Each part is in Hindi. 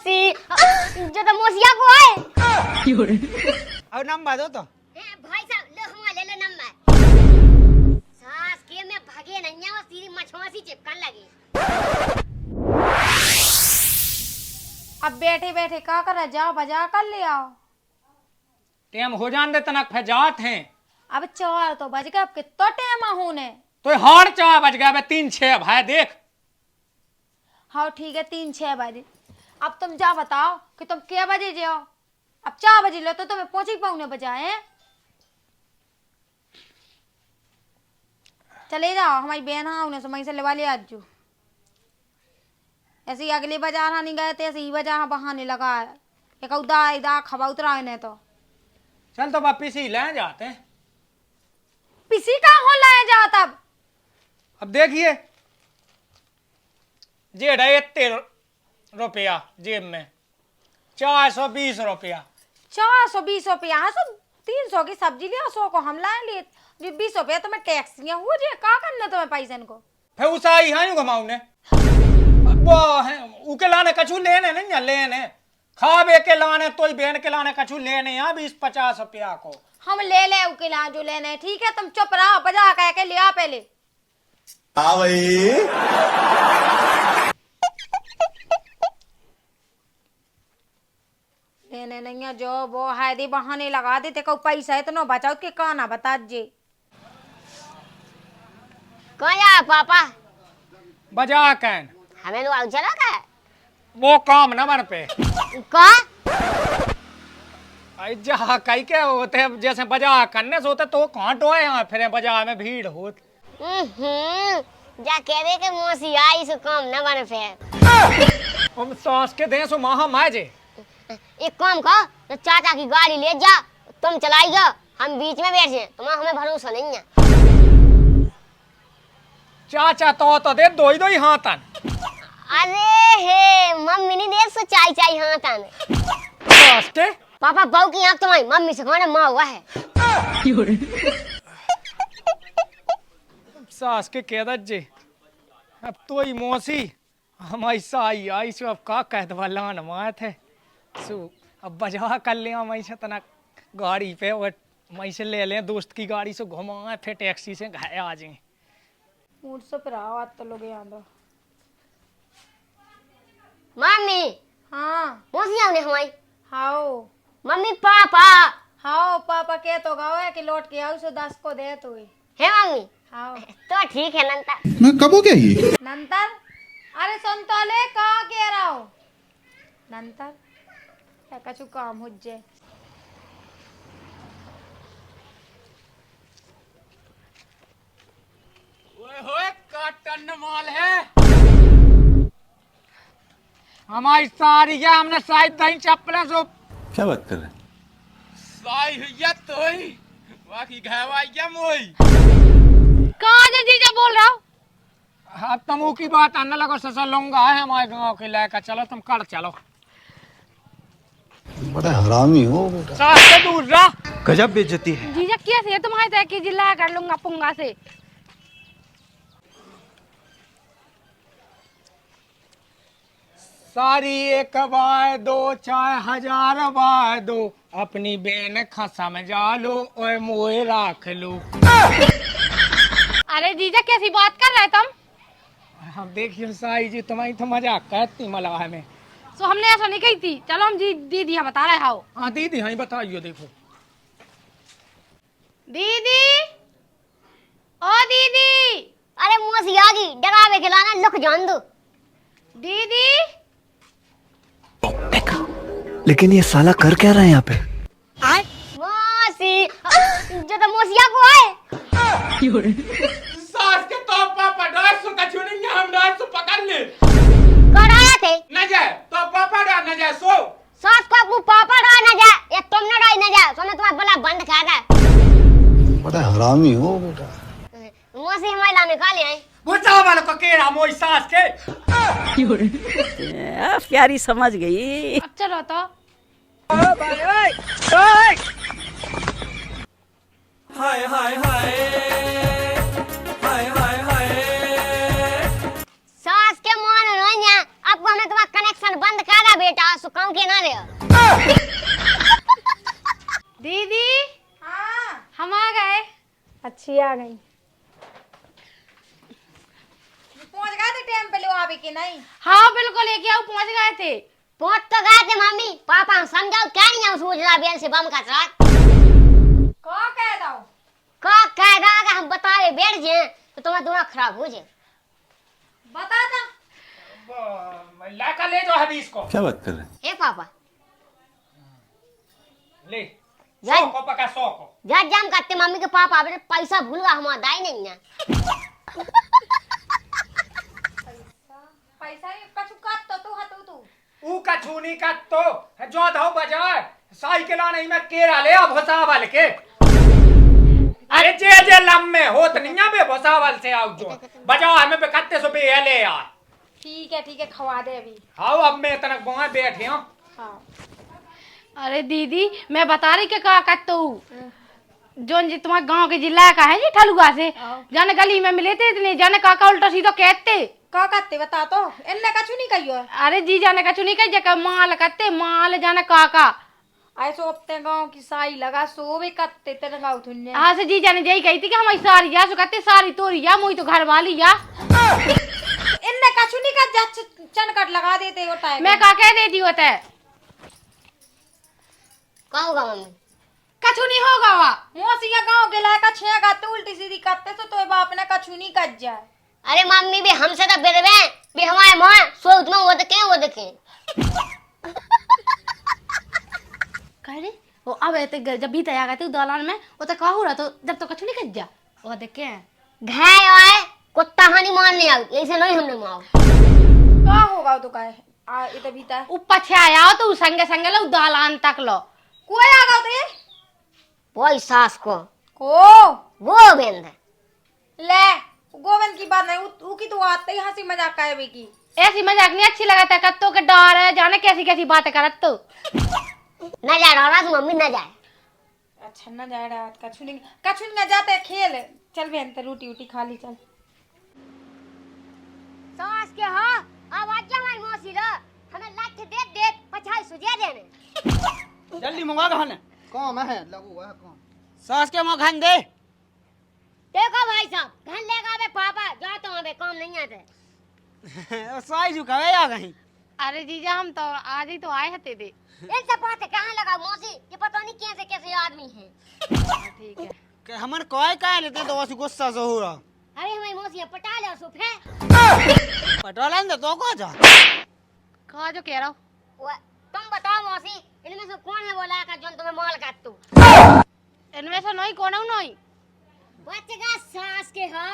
मौसी जो तो मौसिया को है। अब नंबर दो तो। भाई साहब लो हमारा ले लो नंबर। सास के में भागे नहीं है, वो सीधी मछुआसी चिपकन लगी। अब बैठे बैठे क्या कर रहा, जाओ बाजार कर ले आओ। टेम हो जान दे तनक फजात हैं। अब 4 तो बज गए, अब कितना टाइम होने। तो हार 4 बज गया, 3-6 भाई देख। हाँ ठीक है 3-6 बजे। अब तुम जा बताओ कि तुम क्या बजे जाओ। अब 4 बजे लो तो तुम्हें पहुंची पौने बजाए। चले जाओ, हमारी बहन हाँ उन्हें समय से लेवा ले आज जो। ऐसे ही अगले बाजार हाँ नहीं गए थे, ऐसे ही बाजार हाँ बहाने लगा है। एक उदा इदा खबा उतरा ने तो चल तो वापिस ही ले जाते हैं। पिसी का हो लाए जा तब। अब देखिए जेड़ है 13 रुपया जेब में, 420 रुपया। 420 रुपया हाँ, 300 की सब्जी लिया, 100 को हम लाए लिए। 20 रुपया तुम्हें टैक्सियां हुआ जे का करना तुम्हें पैसे को। फिर उसाई हाँ घुमाऊ ने वो है उके लाने कछु लेने नहीं लेने खावे के लाने तो बहन के लाने कछु लेने यहाँ 20-50 रुपया को हम ले ले उकेला जो लेने। ठीक है तुम चुप रहो, बजा कह के लिया पहले। हाँ भाई लेने नहीं है जो वो है दी बहाने लगा देते को पैसा है तो ना बचाओ के का ना बता जे। कौन पापा बजा कैन हमें लोग चला का वो काम न बन पे का जहाँ कई के होते जैसे बजा करने से होते तो कांटो है यहाँ फिर बाजार में भीड़ होत। जा कह दे के मौसी आई से काम न बन पे। हम सास के दें सो महा माजे एक काम कर तो चाचा की गाड़ी ले जा, तुम चलाइएगा, हम बीच में बैठ जाए, तुम्हारा हमें भरोसा नहीं है। चाचा तो दे दो ही हाथन। अरे हे मम्मी नहीं दे सो चाई हाथन। सास के पापा बहू की आंख तुम्हारी मम्मी से कौन माँ हुआ है। सास के कह दे अब तो ही मौसी हम ऐसा आई सो अब का कहत वाला नमाए थे सो अब बजा कर लिया मैं से तना गाड़ी पे और मैं से ले लें दोस्त की गाड़ी से घुमाए फिर टैक्सी से घर आ जाए। मूड से पर आओ आज तो लोग यहाँ। मम्मी हाँ मौसी हमने हमारी हाओ मम्मी पापा हाओ पापा के तो गाओ है कि लौट के आओ सो 10 को दे तो है मम्मी। हाओ तो ठीक है नंता मैं कब हो गया ये नंतर। अरे सुन तो ले कहा कह रहा हो नंतर क्या कछु काम हो जाए। ओए काटन माल है हमारी सारी है हमने शायद दही चप्पल सो क्या बात कर रहे हैं साई हुई तो ही बाकी घावा मोई कहाँ जे जीजा बोल रहा हो। अब तुम की बात आने लगो ससा लूंगा है हमारे गांव के लेकर चलो तुम कर चलो। बड़ा हरामी हो बेटा। सास से दूर रहा गजब बेइज्जती है। जीजा क्या से तुम्हारे तय की जिला कर लूंगा पुंगा से। सारी एक बार दो चाहे 1000 बार दो अपनी बहन खा समझा लो और मोए राख लो। अरे जीजा कैसी बात कर रहे तुम। हम देखिए साई जी तुम्हारी तो मजाक करती मलाह में। सो हमने ऐसा नहीं कही थी। चलो हम दीदी हम बता रहे हो। हाँ दीदी हाँ बताइए देखो दीदी ओ दीदी। अरे मौसी आ गई डरावे के लाना लुक जान दो। दीदी लेकिन ये साला कर क्या रहा है यहाँ पे। मौसी जो तो मौसिया को है। सास के तो पापा डांस का चुनेंगे हम डांस पकड़ ले कराया थे न जाए तो पापा डांस न जाए सो सास को अपने पापा डाल न जाए या तुम न डाल न जाए सोने तुम्हारा बला बंद कर दे। बड़ा हरामी हो बेटा। मौसी हमारे लाने खा ले आई वो चावल को केरा मोई सास के प्यारी समझ गई। अब चलो तो हाय हाय हाय हाय हाय हाय। सास के मान लो आपको हमें तुम्हारा कनेक्शन बंद कर दे बेटा सो काम के ना ले। दीदी हम आ गए। अच्छी आ गई। पहुंच गए थे टाइम पे लो आवे के नहीं? हाँ बिल्कुल लेके आओ, पहुंच गए थे। पहुंच तो गए थे मम्मी, पापा हम समझाओ क्या नहीं हम सोच रहा बेल से बम का साथ का कह दो का कह रहा अगर हम बताए बैठ जाए तो तुम्हारा दिमाग खराब हो जाए। बता ना। लाका ले जो हदीस को। क्या बात कर रहे हैं? ए पापा ले यार- 100 को पका 100 को। जब जम करते मम्मी के पापा अबे पैसा भूल गया हमारा दाई नहीं है। पैसा ही कछु काट तो तू हतू तू। ऊ का छूनी का तो जो धो बजाए साइकिल नहीं में केरा ले अब भोसावल के। अरे जे लम्बे होत नहीं है बे भोसावल से आओ जो बजाओ हमें पे कत्ते सो बे ले यार। ठीक है खवा दे अभी। हाउ अब मैं तनक बोए बैठे हूं। हाँ। अरे दीदी मैं बता रही के का करते हूँ जोन जी तुम्हारे गांव के जिला का है जी ठलुआ से जाने गली में मिले थे इतने जाने काका उल्टा सीधा कहते का करते बता तो इनने कछु नहीं कहियो। अरे जी जाने का चुनी कह जका माल करते माल जाने काका आए सो अपने गांव की साई लगा सो भी करते तेरे गांव थुन्ने। हाँ से जी जाने यही कही थी कि हमारी सारी या सो कहते सारी तोरी या मुई तो घर वाली या इनने कछु नहीं कर जा चनकट लगा देते वो टाइम मैं का कह देती होता है क्या होगा मम्मी? कछु नहीं होगा वा मोसिया गांव के लायका छेगा तो उल्टी सीधी करते तो बाप ने कछु नहीं कर जाए। अरे मम्मी भी हमसे तो बेरवे भी हमारे मां सो उतना वो देखे कह रे वो अब ऐसे जब भी तैयार करते दालान में वो तो कहा हो रहा तो जब तो कछु नहीं कर जा वो देखे घाय आए कुत्ता हानि मारने आओ ऐसे नहीं हमने माओ का होगा तो का आ इधर भीतर ऊपर छे आया तो संगे संगे लो दालान तक लो कोई आ गया थे वही सास को गोविंद गोविंद ले गोविंद की बात नहीं ऊ की तो आते ही हंसी मजाक का है बेकी ऐसी मजाक नहीं अच्छी लगाता है कत्तों के डर है जाने कैसी कैसी बातें करत तो न जा रहा तू मम्मी न जाए। अच्छा ना जा रहा कछु नहीं जाते खेल चल बहन ते रोटी वोटी खा ली चल। सास के हो अब आज हमारी मौसी लो हमें लाठ दे पछाई सुझा देने जल्दी मंगा खाने काम है लगू है काम। सास के मुंह खान दे। देखो भाई साहब घर लेगा बे पापा जा तो हमें काम नहीं आते। साई झुकावे आ गई। अरे जीजा हम तो आज ही तो आए हते थे इन सब बातें कहाँ लगा मौसी ये पता नहीं कैसे कैसे आदमी हैं। ठीक है के हमन कोई का लेते तो वसी गुस्सा से हो रहा। अरे हमारी मौसी पटा ले सुफे पटोलन दे तो को जा कहा जो कह रहा हूँ तुम बताओ मौसी इनमें से कौन है बोला का जो तुम्हें माल काट तू इनमें से नहीं कौन नहीं बचेगा सास के हो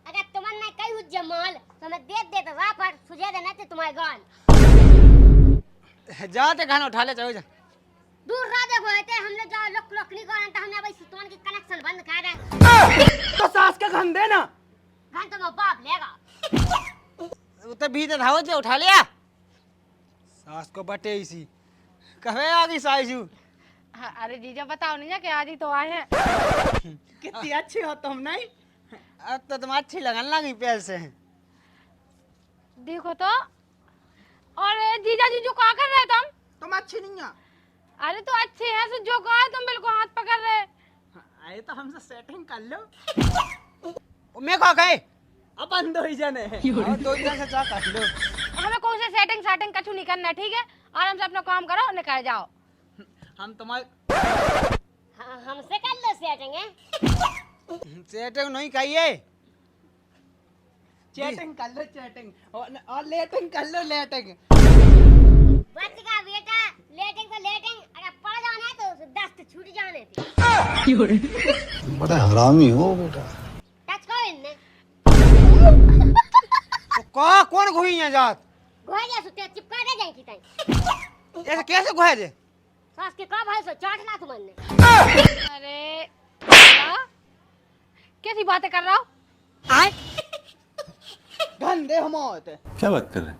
अगर तुमने कई हुज जमाल तो मैं दे तो रा पर सुझा देना थे तुम्हारे गाल जाते खाना उठा ले चलो जा। दूर रह देखो ते हमने जो लोक नहीं करन तो हमने भाई सुतवन की कनेक्शन बंद कर दे तो सास के खान दे ना घन तो मैं बाप लेगा उते भीतर धावत जे उठा लिया सास को बटे इसी कहे आ गई साईजू। हाँ, अरे जीजा बताओ नहीं कि आज ही तो आए हैं कितनी अच्छी हो तुम नहीं अब तो तुम अच्छी लगन लगी पैर से। देखो तो और जीजा जी जो क्या कर रहे तुम अच्छी नहीं है। अरे तो अच्छे हैं तो जो कहा तुम बिल्कुल हाथ पकड़ रहे आए तो हमसे सेटिंग कर लो। मैं कहा गए अपन दो ही जने और दो ही जन से जा कर लो। हमें कौन से सेटिंग कछु नहीं करना ठीक है आराम से अपना काम करो निकल जाओ। हम तुम्हारे हमसे कर लो सेटिंग सेटिंग नहीं कहिए चैटिंग कर लो चैटिंग और लेटिंग कर लो लेटिंग। बचेगा बेटा लेटिंग अगर पड़ जाना है तो दस्त छूट जाने थे। बड़ा हरामी हो बेटा। टच करो इनने तो कहा कौन घुई है जात गोहे जा सुते चिपका दे जाए की ताई ऐसे कैसे घुए दे सास के का भाई सो चाटना तुमने। अरे कैसी बातें कर रहा हो गंदे हम होते। क्या बात कर रहे हैं?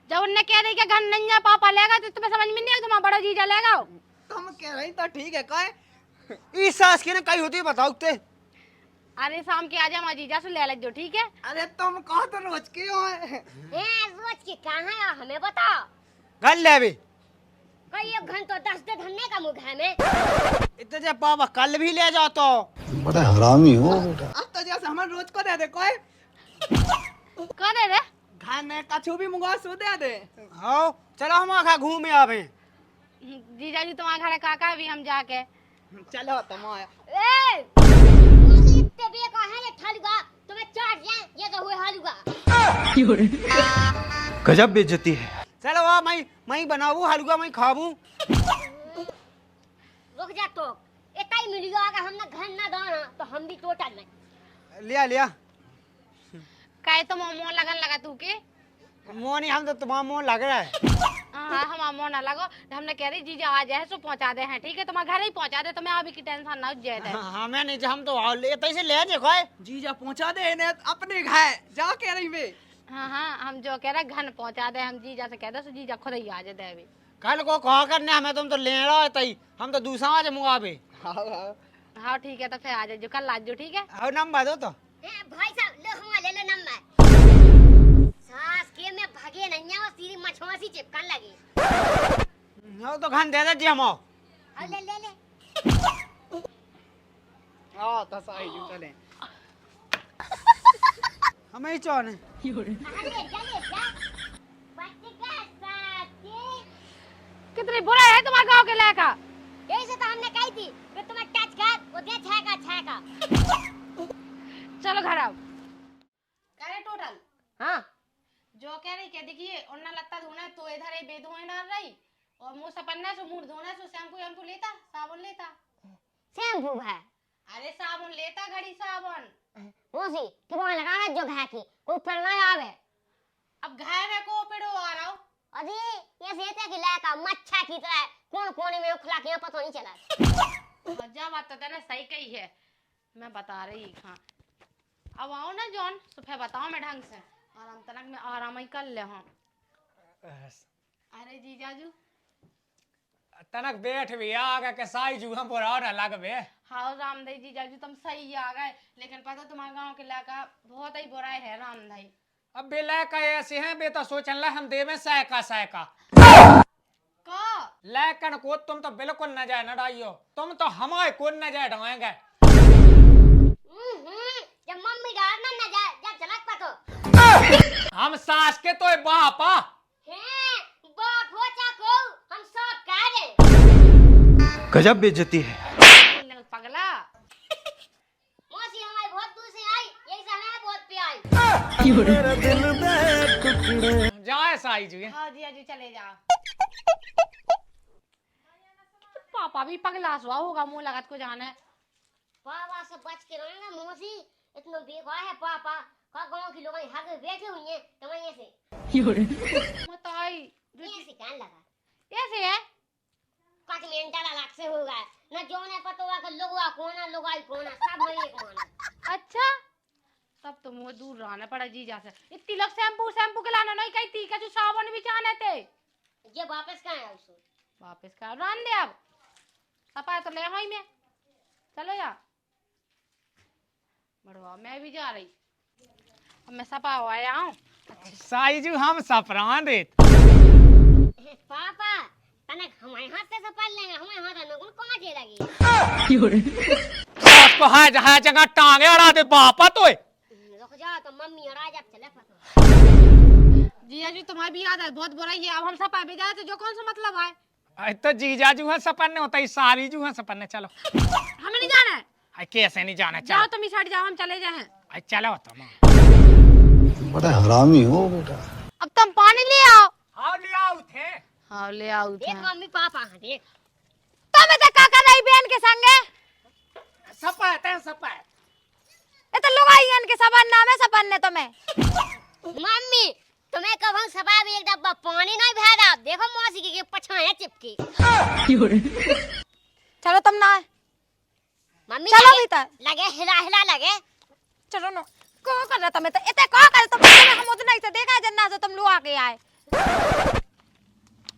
जब उनने कह रही कि घर नहीं जा पापा लेगा तो तुम्हें समझ में नहीं आया तुम्हारा बड़ा जीजा लेगा तुम कह रही तो ठीक है कहे इस सास की ने कही होती बताओ ते। अरे शाम के आजा हमारा जीजा से ले ले जो ठीक है। अरे तुम कहो तो रोज के हो ए रोज के कहां है हमें बताओ कल ले भी कई एक घंटो 10 दे धन्ने का मुँह है में इतने जे पापा कल भी ले जाओ तो बड़ा हरामी हो बेटा। अब तो जैसे हमारे रोज को दे दे कोई करे रे खाने कछु भी मुंगा सो दे दे। हाँ चलो हम आखा घूमे आवे। जीजा जी तुम्हारे घर काका भी हम जाके चलो तुम आया। ए मुझे इतने बेकार है ये ठलगा तुम्हें चाट जाए ये तो हुए हलवा गजब बेइज्जती है। चलो आ मैं बनाऊं हलवा मैं खाऊं। रुक जा तो इतना ही मिल गया अगर हमने घर ना दाना तो हम भी टोटल नहीं लिया लिया काहे तो मोमो लगन लगा तू के मोनी हम तो तुम्हारा मुंह लग रहा है। हाँ हम मोह ना लगो हमने कह रही जीजा आ जाए सो पहुंचा दे हैं ठीक है तुम्हारे घर ही पहुंचा दे तुम्हें अभी की टेंशन ना हो जाए हमें नहीं हम तो ले तैसे ले देखो जीजा पहुंचा दे इन्हें अपने घर जा के रही वे। हाँ हम जो कह रहे घर पहुंचा दे हम जीजा से कह दे सो जीजा खुद ही आ जाए अभी कल को कहा करने हमें तुम तो ले रहा है तई हम तो दूसरा आज मुआबे। हाँ ठीक है तो फिर आ जाओ कल आ जाओ ठीक है और नंबर दो तो भाई साहब ले हुआ ले लो नंबर सास के में भागे नहीं है वो सीधी मछवासी चिपकन लगी वो तो घन दे दे जी हम और ले हाँ तो सही जो चले। हमें ही चौन अरे चले जा बच्चे का साथी कितनी बुरा है तुम्हारे गाँव के लड़का यही से तो हमने कही थी कि तुम्हें टच कर वो दे छेका चलो घर आओ कह रहे टोटल हाँ जो कह रही क्या देखिए उन्ना लगता धोना तो इधर ही बेधुए डाल रही और मुंह सपन्ना से मुंह धोना से शैम्पू लेता साबुन लेता शैम्पू है अरे साबुन लेता घड़ी साबुन मोसी तुम्हारा लगाना जो घा की कोई पर ना आवे अब घर में को पेड़ो आ रहा हूँ अजी ये सेते की लाका मच्छा की तरह कौन कोने में उखला के पता नहीं चला मजा बात तो ना सही कही है मैं बता रही हाँ अब आओ ना जॉन सुबह बताओ मैं ढंग से आराम तनक में आराम ही कर ले हाँ अरे जीजाजू तनक बैठ भी आगे के साई जू हम बोरा ना लग बे हाँ रामदाई जीजाजू तुम सही आ गए लेकिन पता तुम्हारे गांव के लड़का बहुत ही बुरा है रामदाई अब बे लड़का ऐसे हैं बे तो सोचन ला हम देवे सैका का लैकन को तुम तो बिल्कुल न जाए नडाइयो तुम तो हमारे को न जाए ढाएंगे जब मम्मी डालना ना जाए जब झलक पतो हम सास के तो बापा हैं बाप हो चाको हम सब कह रहे गजब बेइज्जती है। पगला मौसी हमारी बहुत दूर से आई यही से हमें बहुत प्यार जाए साई जी हाँ जीजाजू चले जाओ पापा भी पगला हुआ होगा मुंह लगात को जाना है पापा से बच के रहना मौसी इतना बेकार है पापा का गांव की लोग यहाँ पे बैठे हुए हैं तो वहीं से बताई ये से कान लगा ऐसे है पाँच मेंटल अलग से होगा न जो ने पता हुआ कि लोगवा कोना लोगाई कोना सब में एक माना अच्छा तब तो मुझे दूर रहना पड़ा जीजा से इतनी लोग शैम्पू के लाना नहीं कही थी कछु साबुन भी जाने थे ये वापस कहाँ है उसको वापस का रान दे अब सपा तो ले हाई में चलो यार बड़वा मैं भी जा रही अब मैं सपा आया हूँ साई जी हम सपरान देत पापा तनक हमारे हाथ से सपाल लेंगे हमारे हाथ में कौन कहाँ लगी सास को हाय जहाँ जगह टांगे अड़ा दे बापा तो रुक जाओ तो मम्मी और आज अब चले पता जीजा जी तुम्हारी भी याद है बहुत बुरा ही है अब हम सपा भी जाए तो जो कौन सा मतलब है आई तो जीजा जू है सपन्ने होता है साली जू है सपन्ने चलो हमें नहीं जाना है आई कैसे नहीं जाना जाओ चलो तुम इस साइड जाओ हम चले जाए आई चलो तो बड़ा हरामी हो बेटा। अब तुम पानी ले आओ हाँ ले आओ थे हाँ ले आओ देख मम्मी पापा हाँ देख तुम तो काका नहीं बहन के संगे सपा है सपा है ये तो लोग आई के सबन नाम है सपन ने तुम्हें मम्मी तुम्हें कब हम सभा भी एक डब्बा पानी नहीं भेजा देखो मौसी के पछाया चिपकी चलो तुम ना मम्मी चलो लगे, भीतर लगे हिला लगे चलो ना को कर रहा तुम्हें तो इतने को कर तुम हम उतना ही से देखा है जन्ना से तुम लोग आके आए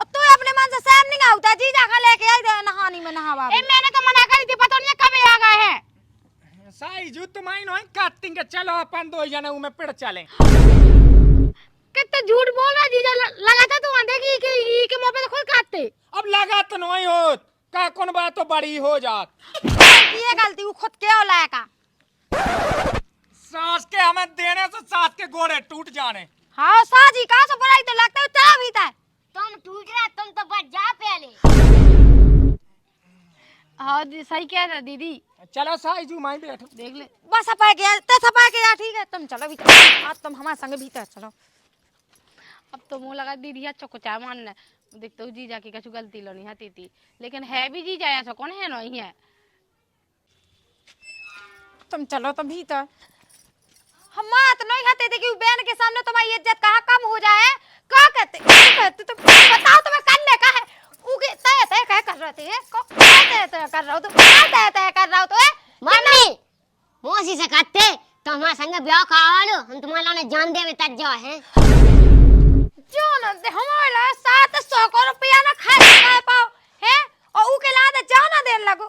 अब तू अपने मन से सहम नहीं होता जीजा का लेके आई दे नहानी में नहावा ए मैंने तो मना करी थी पता नहीं कब आ गए हैं साई जू तुम आई नहीं काटिंग के चलो अपन दो जने में पेड़ चले कितना झूठ बोल रहा जीजा लगा था तू देखी कि नहीं होत का कौन बात तो बड़ी हो जात। ये गलती वो खुद के औलाया का। सास के हमें देने से सास के गोड़े टूट जाने। हाँ साजी का सो बुराई तो लगता है चला भी था। तुम टूट रहा, तुम तो बच जा पहले। हाँ सही कह रहा दीदी। चलो साई जू माई बैठो देख ले बस सफाई के ते सफाई के ठीक है तुम चलो भीतर। आज तुम हमारे संग भीतर चलो। अब तो मुंह लगा दीदी अच्छा को चाय मानना देखते हो जीजा की कछु गलती लो नहीं हती थी लेकिन है भी जीजा ऐसा कौन है नहीं है। तुम चलो तो भीतर। हम बात नहीं खाते थे कि बहन के सामने तुम्हारी इज्जत कहाँ कम हो जाए। क्या कहते तुम बताओ तुम्हें करने का है। उगे तय तय कह कर रहे थे को तय तय कर रहा हो तुम तय तय कर रहा हो तो मम्मी मौसी से कहते तो हमारे संग ब्याह करालो, हम तुम्हारे ने जान देवे तज जा है। जो न दे हमारे 700 रुपया ना खा पाओ है और उके लाद जाना देन लगो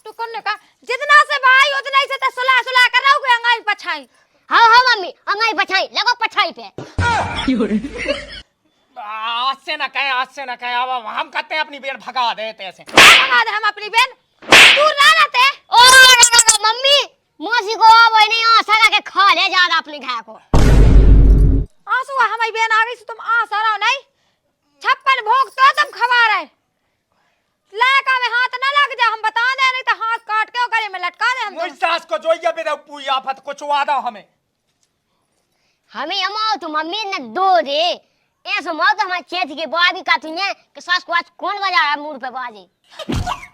तो करने का जितना से भाई उतना ही से तो सुला सुला कर रहोगे अंगाई पछाई। हाँ हाँ मम्मी अंगाई पछाई लगो पछाई पे। आज से न कहे अब हम कहते हैं अपनी बेन भगा देते ऐसे। भगा दे हम अपनी बहन दूर ना रहते। ओ मम्मी मौसी को अब नहीं आ सगा के खा ले ज्यादा अपने घर को। आंसू हमारी बहन आ गई से तुम आ सरो नहीं 56 भोग तो तुम खवा रहे। लड़का में हाथ ना लग जा हम बता दे नहीं तो हाथ काट के गले में लटका दे हम। मुझ सास को जोइया बेटा पूरी आफत को चुवादा हमें अमाओ तो मम्मी ने दो दे ऐसा मौत हमारे चेत के बाबी का तुझे कि सास को आज कौन बजा रहा मुंह पे बाजी।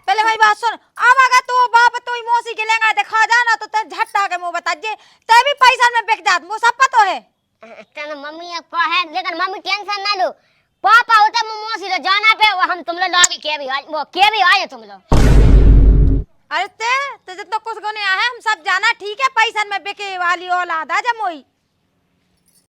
पहले भाई बात सुन आवागा तो बाप तो मौसी के लेंगा देखा जाना तो ते झट्टा के मुंह बता जे ते भी पैसा में बिक जात मुंह सब पतो है। तेरे मम्मी अब का है लेकिन मम्मी टेंशन ना लो पापा होता मौसी लो जाना पे वो हम तुम लोग लागी के भी आज वो के भी आए तुम लोग। अरे ते जितना कुछ गने है हम सब जाना ठीक है पैसा में बिके वाली औलाद आ जा मोई।